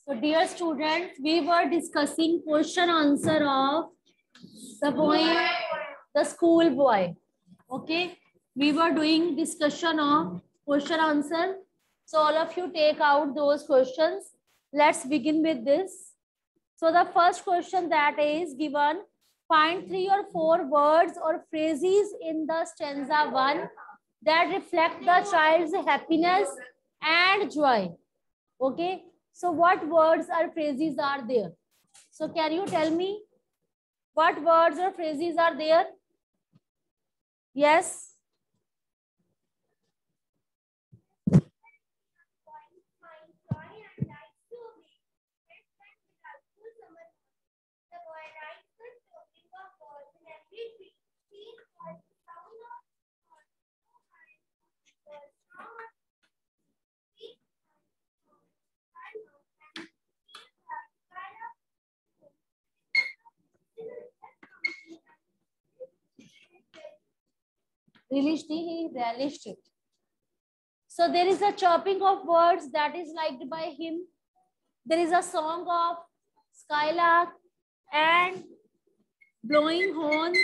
So dear students, we were discussing question answer of the poem The School Boy. Okay, we were doing discussion of question answer. So all of you take out those questions. Let's begin with this. So the first question that is given, find 3 or 4 words or phrases in the stanza 1 that reflect the child's happiness and joy. Okay, so what words or phrases are there? So can you tell me what words or phrases are there? Yes. Relished, he relished it. So there is a chopping of words that is liked by him. There is a song of skylark and blowing horns.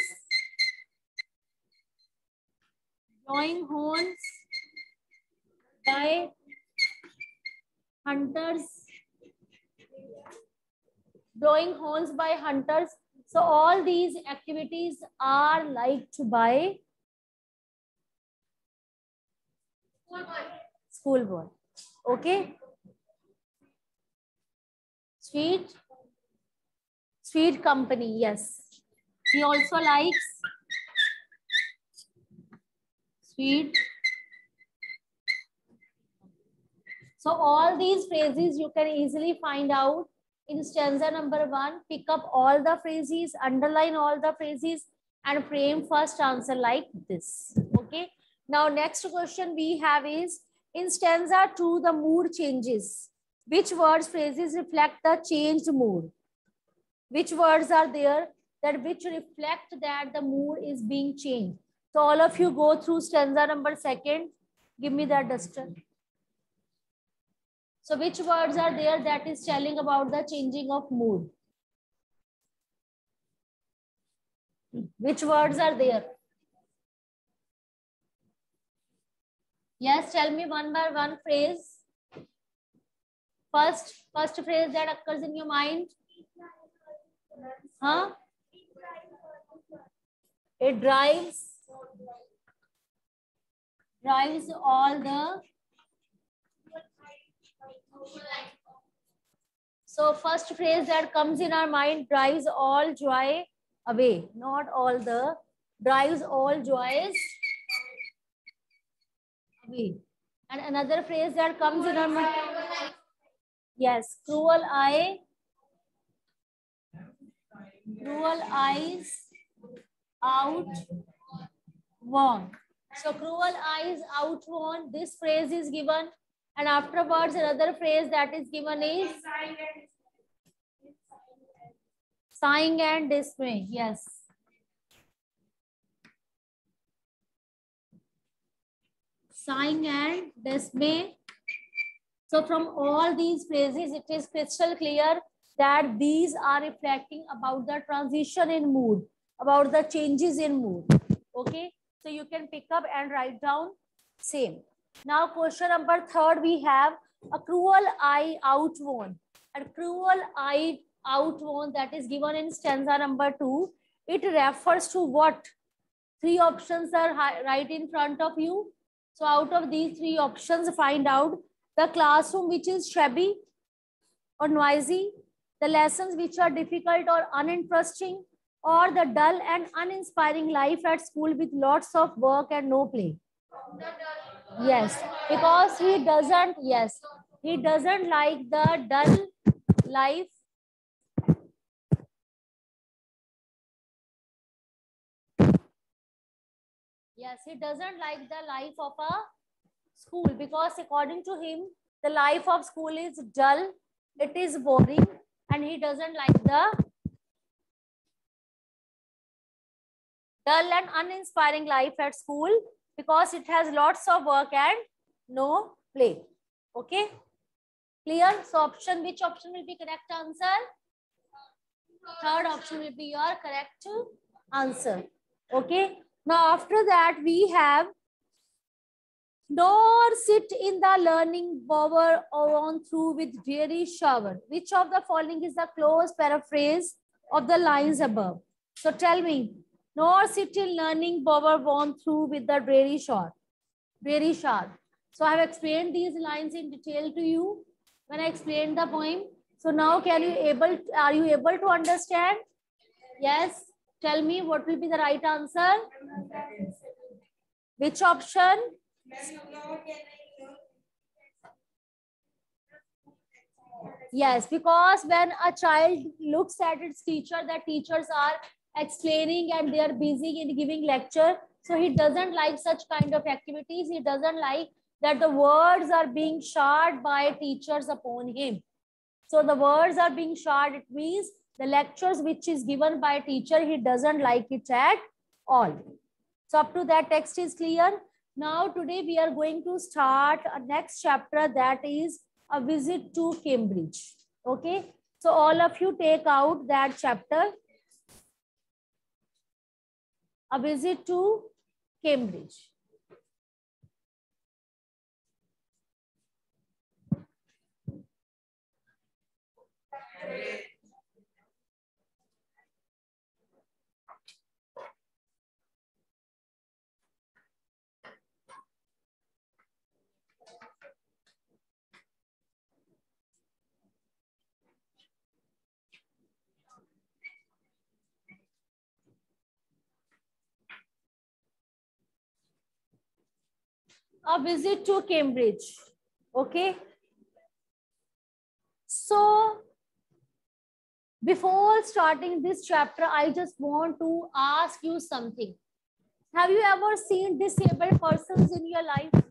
Blowing horns by hunters. Blowing horns by hunters. So all these activities are liked by schoolboy. Okay. Sweet company. Yes. He also likes sweet. So all these phrases you can easily find out in stanza number 1. Pick up all the phrases, underline all the phrases, and frame first answer like this. Okay. Now next question we have is, in stanza 2, the mood changes. Which words, phrases reflect the changed mood? Which words are there that which reflect that the mood is being changed? So all of you go through stanza number 2. Give me that duster. So which words are there that is telling about the changing of mood? Which words are there? Yes, tell me one by one phrase. First phrase that occurs in your mind. Huh? It drives all the. So first phrase that comes in our mind, drives all joy away. Not all the, drives all joys away. And another phrase that comes in our mind. Yes, cruel eyes outworn. So cruel eyes outworn, this phrase is given, and afterwards another phrase that is given is sighing and dismay. Yes. Sighing and dismay. So from all these phrases, it is crystal clear that these are reflecting about the transition in mood, about the changes in mood. Okay, so you can pick up and write down same. Now question number 3, we have a cruel eye outworn. A cruel eye outworn that is given in stanza number 2. It refers to what? 3 options are right in front of you. So out of these 3 options, find out the classroom which is shabby or noisy, the lessons which are difficult or uninteresting, or the dull and uninspiring life at school with lots of work and no play. Yes, because he doesn't like the dull life. Yes, he doesn't like the life of a school because according to him, the life of school is dull, it is boring, and he doesn't like the dull and uninspiring life at school because it has lots of work and no play. Okay. Clear? So option, which option will be correct answer? Third option will be your correct answer. Okay. Now after that we have nor sit in the learning bower or on through with dreary shower. Which of the following is the close paraphrase of the lines above? So tell me, nor sit in learning bower on through with the dreary shower. Dreary shower. So I have explained these lines in detail to you when I explained the poem. So now are you able to understand? Yes. Tell me what will be the right answer? Which option? Yes, because when a child looks at its teacher, the teachers are explaining and they are busy in giving lecture. So he doesn't like such kind of activities. He doesn't like that the words are being showered by teachers upon him. So the words are being showered. It means the lectures which is given by a teacher, he doesn't like it at all. So up to that text is clear. Now today we are going to start a next chapter, that is a visit to Cambridge. Okay. So all of you take out that chapter, a visit to Cambridge. A visit to Cambridge. Okay. So before starting this chapter, I just want to ask you something. Have you ever seen disabled persons in your life?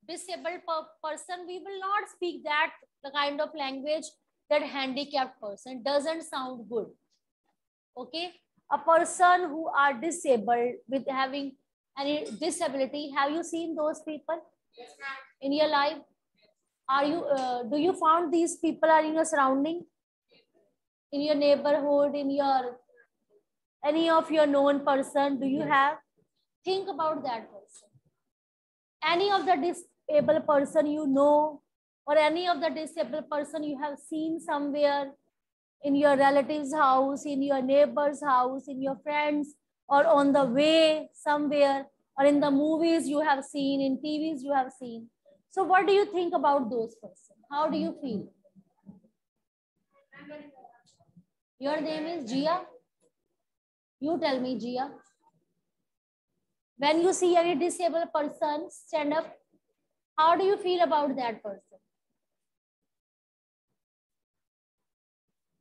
Disabled person, we will not speak that the kind of language that handicapped person doesn't sound good. Okay. A person who are disabled with having any disability, have you seen those people in your life? Are you do you found these people are in your surrounding, in your neighborhood, in your any of your known person? Do you have? Think about that person. Any of the disabled person you know, or any of the disabled person you have seen somewhere in your relative's house, in your neighbor's house, in your friends, or on the way somewhere, or in the movies you have seen, in TVs you have seen. So what do you think about those persons? How do you feel? Your name is Jia? You tell me, Jia. When you see any disabled person stand up, how do you feel about that person?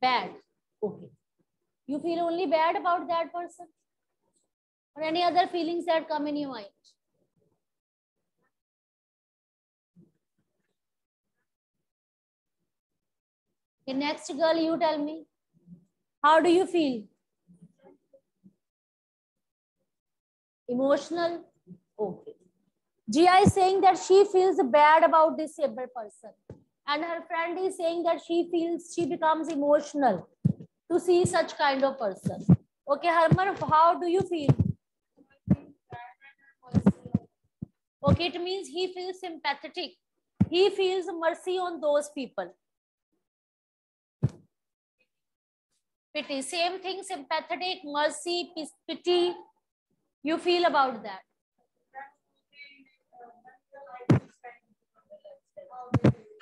Bad. Okay. You feel only bad about that person? Or any other feelings that come in your mind? The next girl, you tell me. How do you feel? Emotional? Okay. Jia is saying that she feels bad about disabled person. And her friend is saying that she becomes emotional to see such kind of person. Okay, Harman, how do you feel? Okay, it means he feels sympathetic. He feels mercy on those people. Pity, same thing, sympathetic, mercy, pity. You feel about that.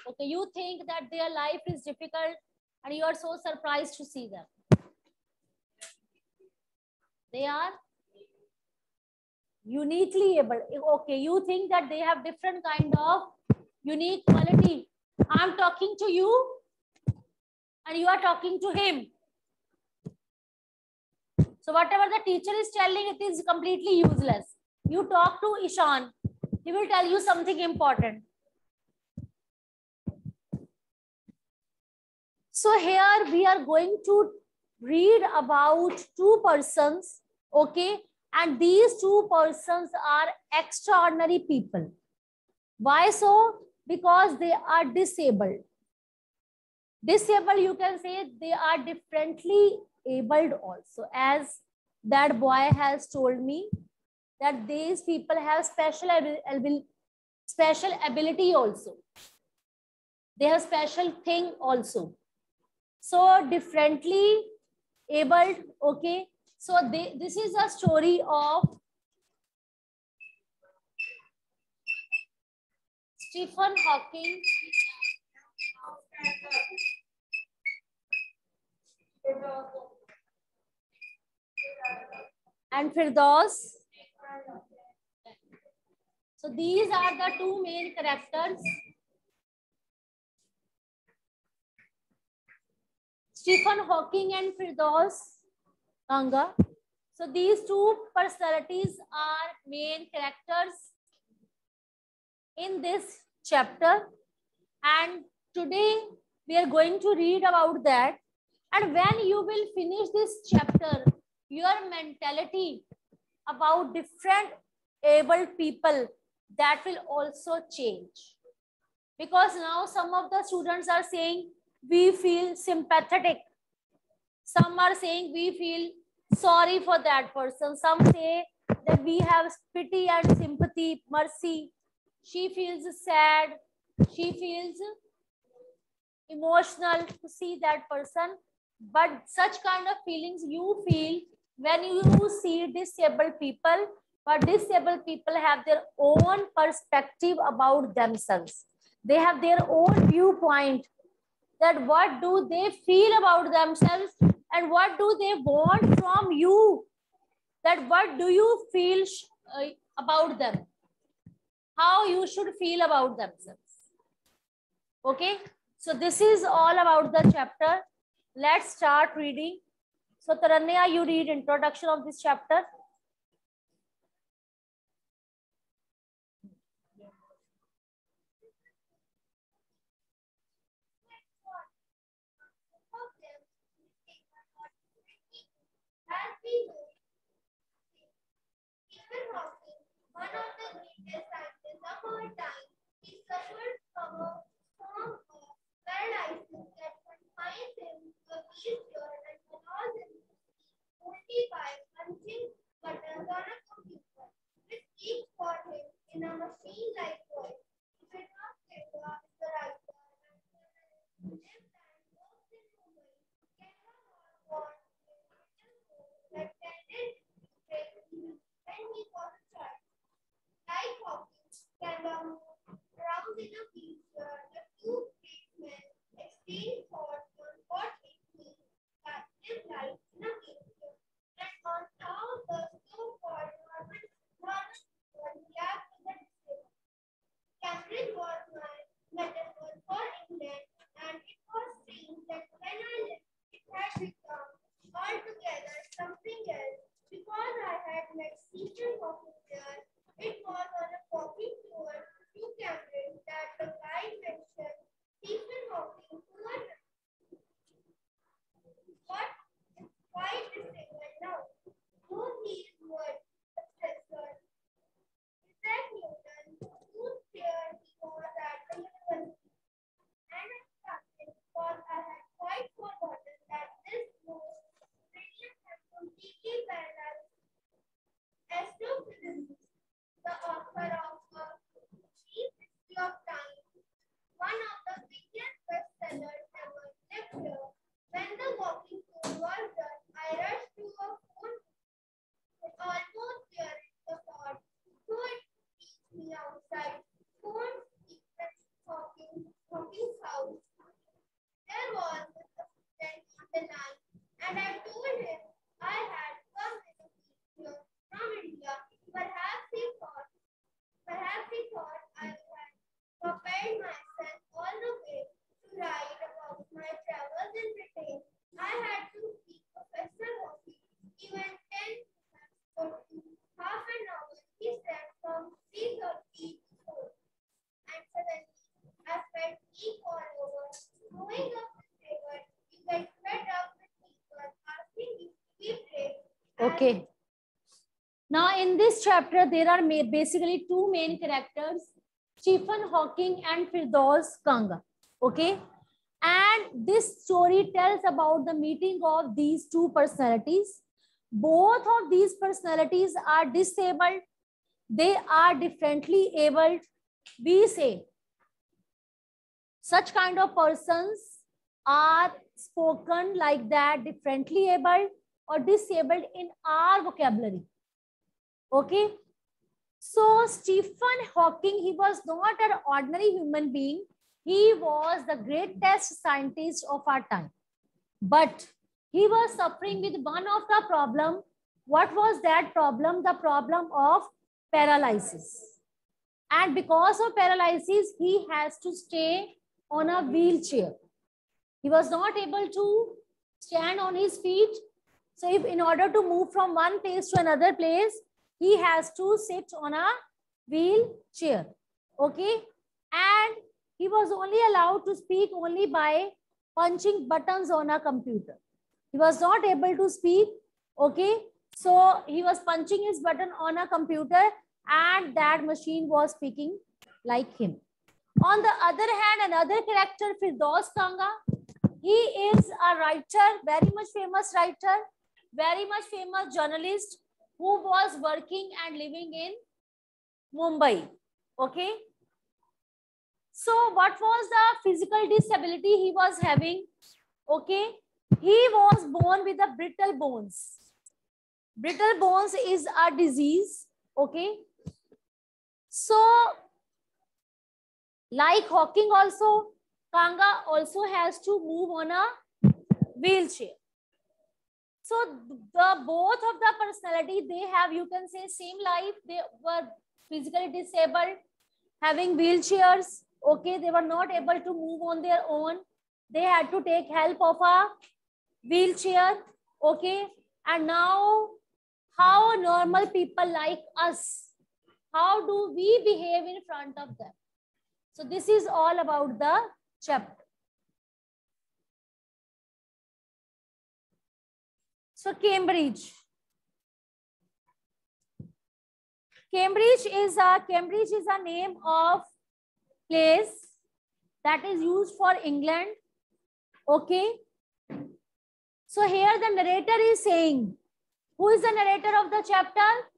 Okay, you think that their life is difficult and you are so surprised to see them. They are uniquely able. Okay, you think that they have different kind of unique quality. I'm talking to you and you are talking to him. So whatever the teacher is telling, it is completely useless. You talk to Ishan, he will tell you something important. So here we are going to read about two persons, okay? And these two persons are extraordinary people. Why so? because they are disabled. Disabled, you can say they are differently abled also, as that boy has told me that these people have special ability also. They have special thing also. So differently abled, okay. So this is a story of Stephen Hawking and Firdaus. So these are the two main characters. Stephen Hawking and Firdaus Ganga. So these two personalities are main characters in this chapter, and today we are going to read about that. And when you will finish this chapter, your mentality about different able people, that will also change, because now some of the students are saying we feel sympathetic, some are saying we feel sorry for that person, some say that we have pity and sympathy, mercy, she feels sad, she feels emotional to see that person. But such kind of feelings you feel when you see disabled people, but disabled people have their own perspective about themselves. They have their own viewpoint, that what do they feel about themselves and what do they want from you, that what do you feel about them, how you should feel about themselves. Okay, so this is all about the chapter. Let's start reading. So Taranya, you read introduction of this chapter. Stephen Hawking, one of the greatest scientists of our time, he suffered from a form of paralysis that confines him to a wheelchair and allows him to speak only by punching buttons on a computer, which speaks for him in a machine-like voice. Stephen Hawking is the writer and lived and worked in Mumbai. Kemba was born in that tended to break when he was a child. Like Hawking, Kemba moved around in a wheelchair. The two great men exchanged thoughts on what it means to live life in a wheelchair, and on how the so-called normal people react to the disabled. Cambridge was my metaphor for England, and it was strange that when I left, it had become altogether something else, because I had met Stephen Hawking there. It was on a walking tour to Cambridge that the guide mentioned Stephen Hawking to a what is quite disabled now. Who he is what professor Isaac Newton, whose chair he was at the university. And I started because I had quite forgotten that this most brilliant and completely paralyzed astrophysicist, the author of A Brief History of Time, one of the biggest bestsellers ever, lived here. When the walking tour was done, I rushed to a phone almost tearing the thought, so it reached me outside. Phone Stephen Hawking's house. There was a student on the line, and I told him I had come in a wheelchair from India. Perhaps he thought I had prepared myself all the way to write about my travels in Britain. I had to see Professor Hawking even 10 minutes or half an hour. He said from 3:30 to 4. And suddenly I felt weak all over. Growing up with river, you get fed up with people asking you to be brave. Okay. Now in this chapter, there are basically two main characters. Stephen Hawking and Firdaus Kanga. Okay, and this story tells about the meeting of these two personalities. Both of these personalities are disabled. They are differently abled. We say such kind of persons are spoken like that, differently abled or disabled in our vocabulary. Okay. So Stephen Hawking, he was not an ordinary human being. He was the greatest scientist of our time. But he was suffering with one of the problem. What was that problem? The problem of paralysis. And because of paralysis, he has to stay on a wheelchair. He was not able to stand on his feet. So if in order to move from one place to another place, he has to sit on a wheelchair. Okay. And he was only allowed to speak only by punching buttons on a computer. He was not able to speak. Okay. So he was punching his button on a computer and that machine was speaking like him. On the other hand, another character, Firdaus Kanga, he is a writer, very much famous writer, very much famous journalist who was working and living in Mumbai. Okay. So what was the physical disability he was having? Okay. He was born with a brittle bones. Brittle bones is a disease. Okay. So like Hawking also, Kanga also has to move on a wheelchair. So the both of the personality, they have, you can say, same life. They were physically disabled, having wheelchairs. Okay, they were not able to move on their own. They had to take help of a wheelchair. Okay, and now how normal people like us, how do we behave in front of them? So this is all about the chapter. So Cambridge. Cambridge is a name of place that is used for England. Okay. So here the narrator is saying, who is the narrator of the chapter?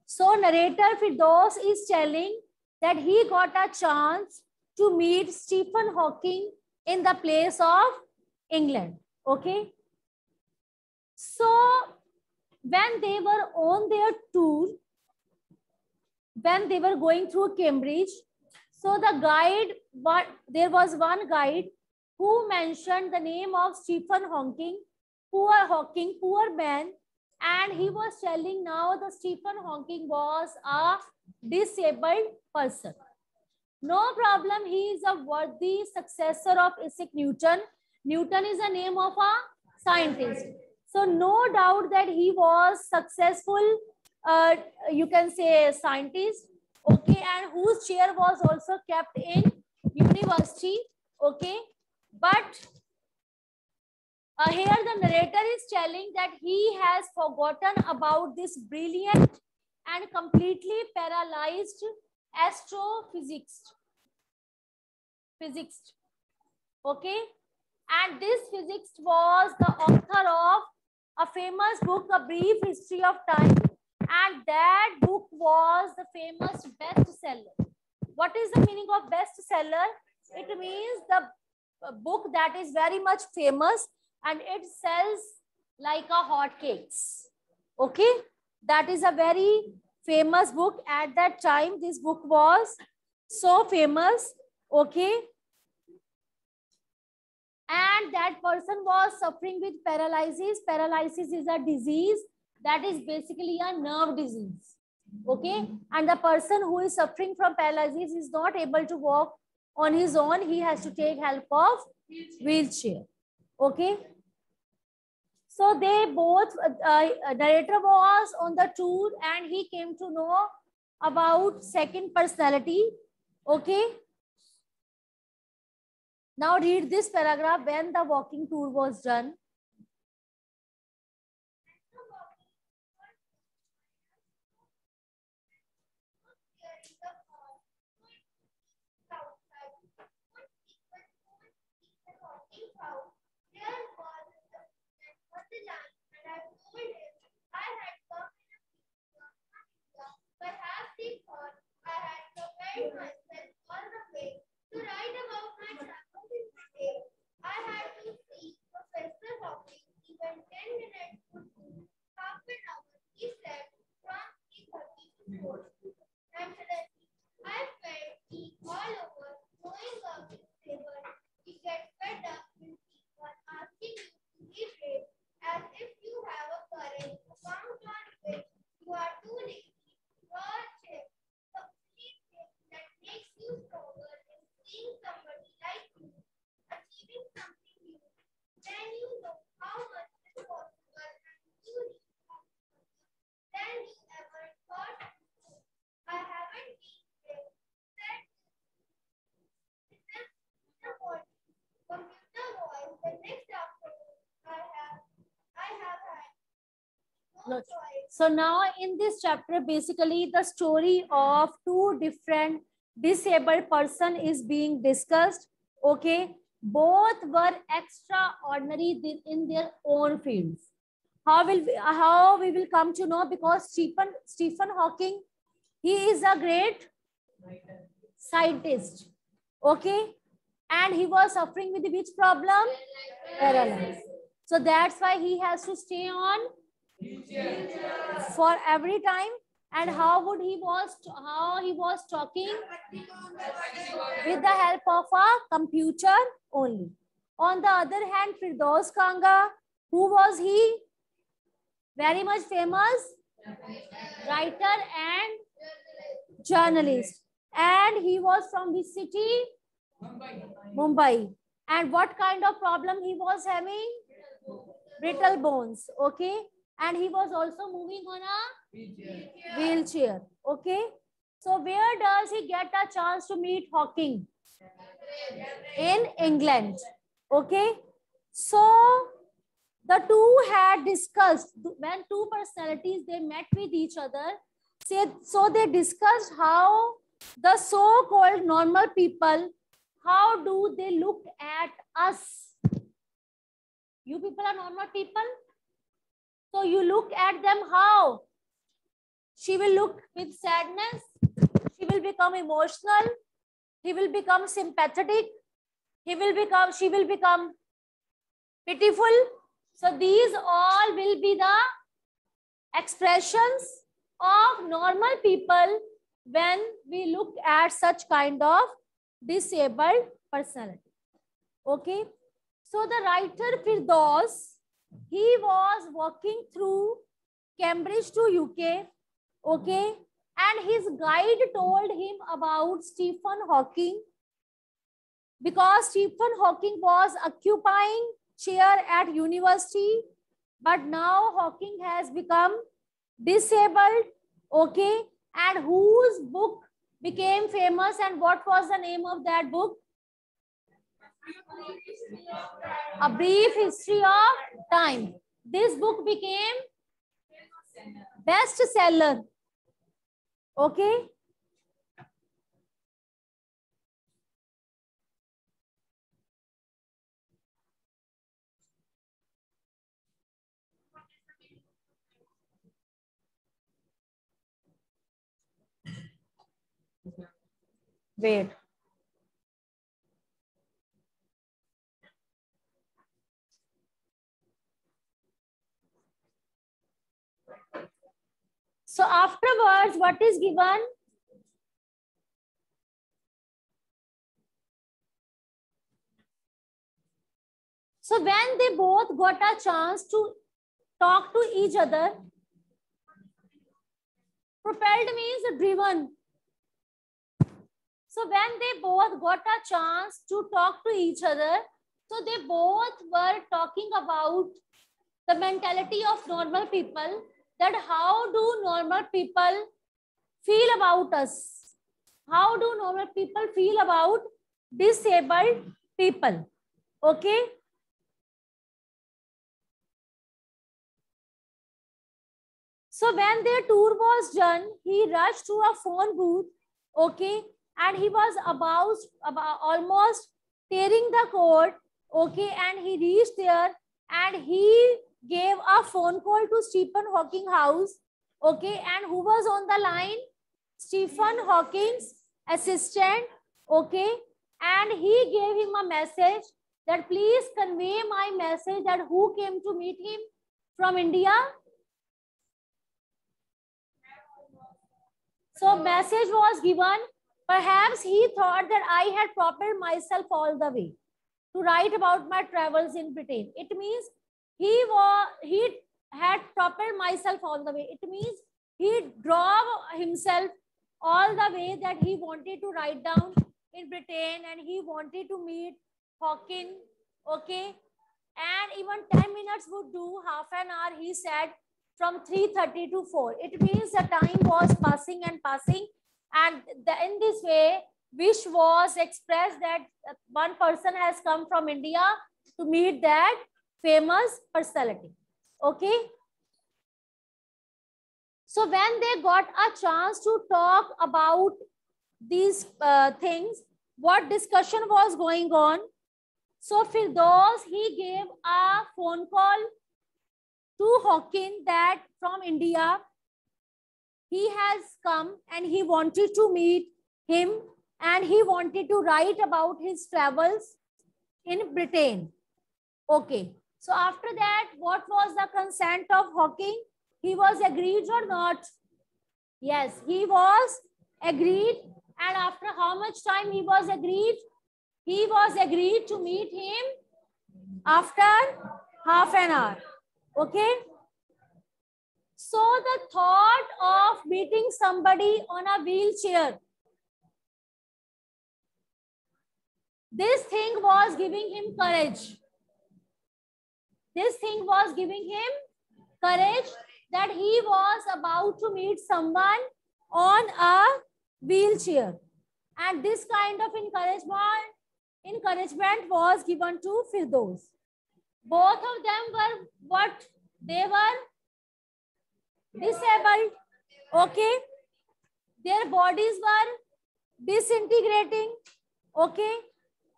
So narrator Firdaus is telling that he got a chance to meet Stephen Hawking in the place of England. Okay. So when they were on their tour, when they were going through Cambridge, so the guide, but there was one guide who mentioned the name of Stephen Hawking, poor man, and he was telling now the Stephen Hawking was a disabled person. No problem, he is a worthy successor of Isaac Newton. Newton is the name of a scientist. So no doubt that he was successful, you can say scientist, okay, and whose chair was also kept in university, okay. But here the narrator is telling that he has forgotten about this brilliant and completely paralyzed astrophysicist. Okay, and this physicist was the author of a famous book, A Brief History of Time, and that book was the famous bestseller. What is the meaning of bestseller? It means the book that is very much famous and it sells like a hot cakes. Okay, that is a very famous book. At that time, this book was so famous. Okay, and that person was suffering with paralysis. Paralysis is a disease that is basically a nerve disease. Okay, and the person who is suffering from paralysis is not able to walk on his own. He has to take help of wheelchair. Okay, so they both, narrator was on the tour and he came to know about second personality. Okay, now read this paragraph. When the walking tour was done, So now in this chapter, basically the story of two different disabled person is being discussed. Okay, both were extraordinary in their own fields. How we will come to know? Because Stephen Hawking, he is a great scientist. Okay, and he was suffering with which problem? Paralysis. So that's why he has to stay on for every time. And how he was talking? With the help of a computer only. On the other hand, Firdaus Kanga, who was he? Very much famous writer and journalist. And he was from which city? Mumbai. And what kind of problem he was having? Brittle bones. Okay. And he was also moving on a wheelchair. Okay. So where does he get a chance to meet Hawking? In England. Okay. So the two had discussed, when two personalities, they met with each other. So they discussed how the so-called normal people, how do they look at us? You people are normal people. So you look at them how? She will look with sadness. She will become emotional. He will become sympathetic. She will become pitiful. So these all will be the expressions of normal people when we look at such kind of disabled personality. Okay. So the writer Firdaus, he was walking through Cambridge to UK. Okay. And his guide told him about Stephen Hawking, because Stephen Hawking was occupying chair at university, but now Hawking has become disabled. Okay. And whose book became famous, and what was the name of that book? A Brief History of Time. This book became bestseller. Okay. Wait. So afterwards, what is given? So when they both got a chance to talk to each other, propelled means driven. So when they both got a chance to talk to each other, so they both were talking about the mentality of normal people, that how do normal people feel about us? How do normal people feel about disabled people? Okay. So when their tour was done, he rushed to a phone booth. Okay. And he was about almost tearing the cord. Okay. And he reached there and he gave a phone call to Stephen Hawking house. Okay. And who was on the line? Stephen Hawking's assistant. Okay. And he gave him a message that please convey my message, that who came to meet him from India. So message was given. Perhaps he thought that I had prepared myself all the way to write about my travels in Britain. It means he had prepared myself all the way. It means he drove himself all the way that he wanted to write down in Britain, and he wanted to meet Hawking. Okay. And even 10 minutes would do, half an hour, he said, from 3:30 to 4. It means the time was passing and passing. And in this way, wish was expressed that one person has come from India to meet that famous personality. Okay. So when they got a chance to talk about these things, what discussion was going on? So Firdaus, he gave a phone call to Hawking that from India, he has come and he wanted to meet him and he wanted to write about his travels in Britain. Okay. So after that, what was the consent of Hawking? He was agreed or not? Yes, he was agreed. And after how much time he was agreed? He was agreed to meet him after half an hour. Okay. So the thought of meeting somebody on a wheelchair, this thing was giving him courage. This thing was giving him courage that he was about to meet someone on a wheelchair. And this kind of encouragement was given to Firdaus. Both of them were what? They were disabled. Okay. Their bodies were disintegrating. Okay.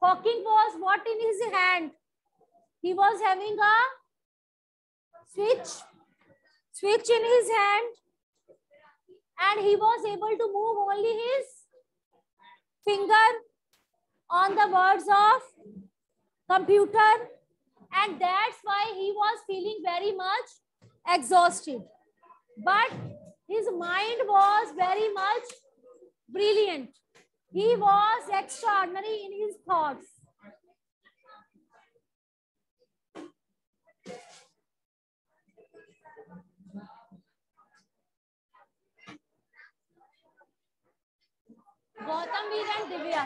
Hawking was what in his hand? He was having a switch in his hand, and he was able to move only his finger on the words of computer, and that's why he was feeling very much exhausted. But his mind was very much brilliant. He was extraordinary in his thoughts. Gautam Veer and Divya.